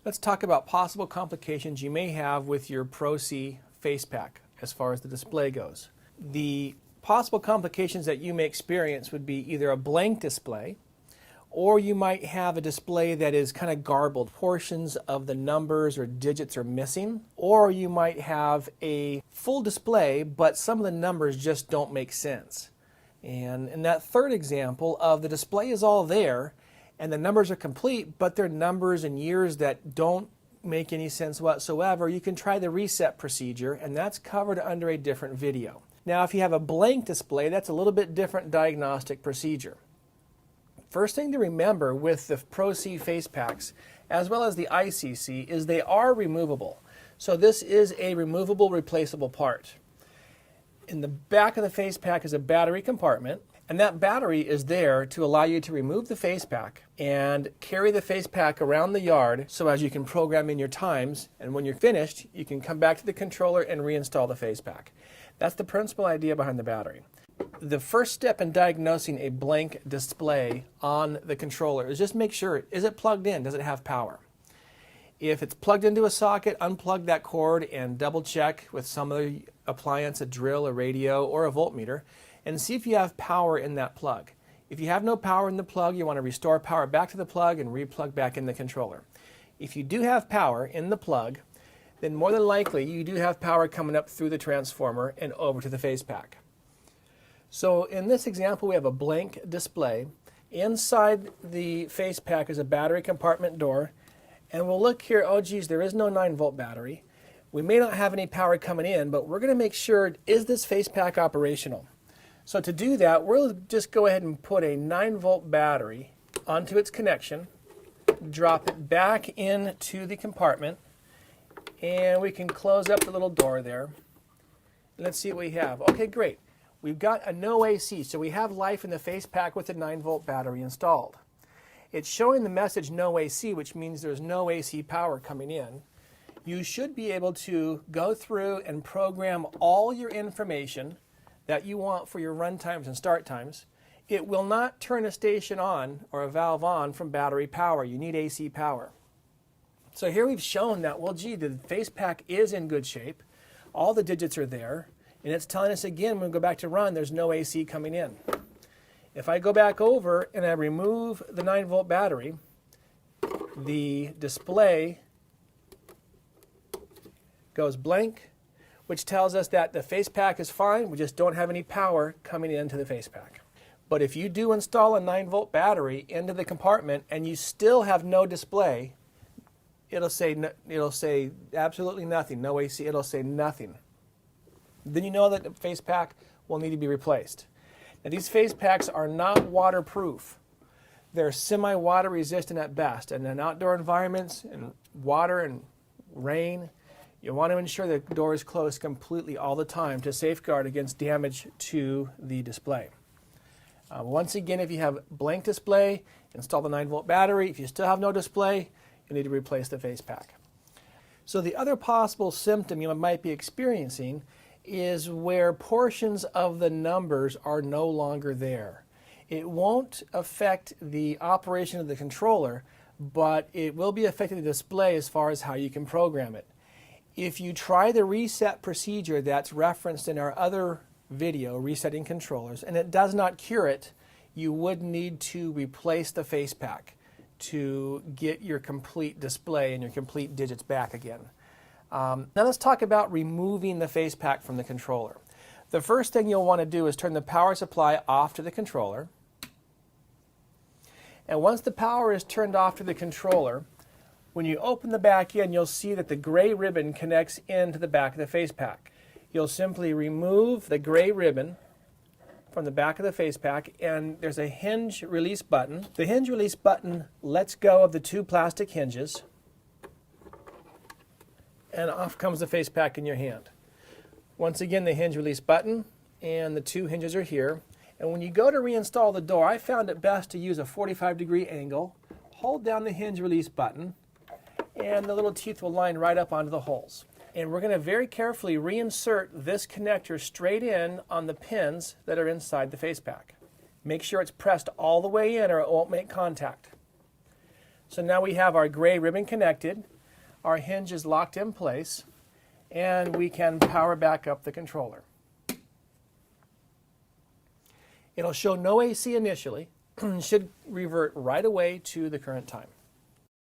Let's talk about possible complications you may have with your Pro-C face pack as far as the display goes. The possible complications that you may experience would be either a blank display, or you might have a display that is kind of garbled. Portions of the numbers or digits are missing, or you might have a full display but some of the numbers just don't make sense. And in that third example of the display is all there and the numbers are complete, but they're numbers and years that don't make any sense whatsoever, you can try the reset procedure, and that's covered under a different video. Now, if you have a blank display, that's a little bit different diagnostic procedure. First thing to remember with the Pro-C face packs, as well as the ICC, is they are removable. So this is a removable, replaceable part. In the back of the face pack is a battery compartment, and that battery is there to allow you to remove the face pack and carry the face pack around the yard so as you can program in your times, and when you're finished, you can come back to the controller and reinstall the face pack. That's the principal idea behind the battery. The first step in diagnosing a blank display on the controller is just make sure, is it plugged in? Does it have power? If it's plugged into a socket, unplug that cord and double check with some other appliance, a drill, a radio, or a voltmeter, and see if you have power in that plug. If you have no power in the plug, you want to restore power back to the plug and re-plug back in the controller. If you do have power in the plug, then more than likely you do have power coming up through the transformer and over to the face pack. So in this example, we have a blank display. Inside the face pack is a battery compartment door, and we'll look here, oh geez, there is no 9-volt battery. We may not have any power coming in, but we're going to make sure, is this face pack operational? So to do that, we'll just go ahead and put a 9-volt battery onto its connection, drop it back into the compartment, and we can close up the little door there. Let's see what we have. Okay, great. We've got a no AC, so we have life in the face pack with a 9-volt battery installed. It's showing the message no AC, which means there's no AC power coming in. You should be able to go through and program all your information that you want for your run times and start times. It will not turn a station on or a valve on from battery power. You need AC power. So here we've shown that, well, gee, the face pack is in good shape. All the digits are there. And it's telling us again, when we go back to run, there's no AC coming in. If I go back over and I remove the 9-volt battery, the display goes blank, which tells us that the face pack is fine, we just don't have any power coming into the face pack. But if you do install a 9-volt battery into the compartment and you still have no display, it'll say absolutely nothing, no AC, it'll say nothing. Then you know that the face pack will need to be replaced. Now, these face packs are not waterproof. They're semi-water resistant at best, and in outdoor environments, and water and rain, you want to ensure the door is closed completely all the time to safeguard against damage to the display. Once again, if you have blank display, install the 9-volt battery. If you still have no display, you need to replace the face pack. So the other possible symptom you might be experiencing is where portions of the numbers are no longer there. It won't affect the operation of the controller, but it will be affecting the display as far as how you can program it. If you try the reset procedure that's referenced in our other video, resetting controllers, and it does not cure it, you would need to replace the face pack to get your complete display and your complete digits back again. Now let's talk about removing the face pack from the controller. The first thing you'll want to do is turn the power supply off to the controller. And once the power is turned off to the controller, when you open the back end, you'll see that the gray ribbon connects into the back of the face pack. You'll simply remove the gray ribbon from the back of the face pack, and there's a hinge release button. The hinge release button lets go of the 2 plastic hinges, and off comes the face pack in your hand. Once again, the hinge release button and the 2 hinges are here. And when you go to reinstall the door, I found it best to use a 45-degree angle, hold down the hinge release button, and the little teeth will line right up onto the holes. And we're going to very carefully reinsert this connector straight in on the pins that are inside the face pack. Make sure it's pressed all the way in or it won't make contact. So now we have our gray ribbon connected, our hinge is locked in place, and we can power back up the controller. It'll show no AC initially, should revert right away to the current time.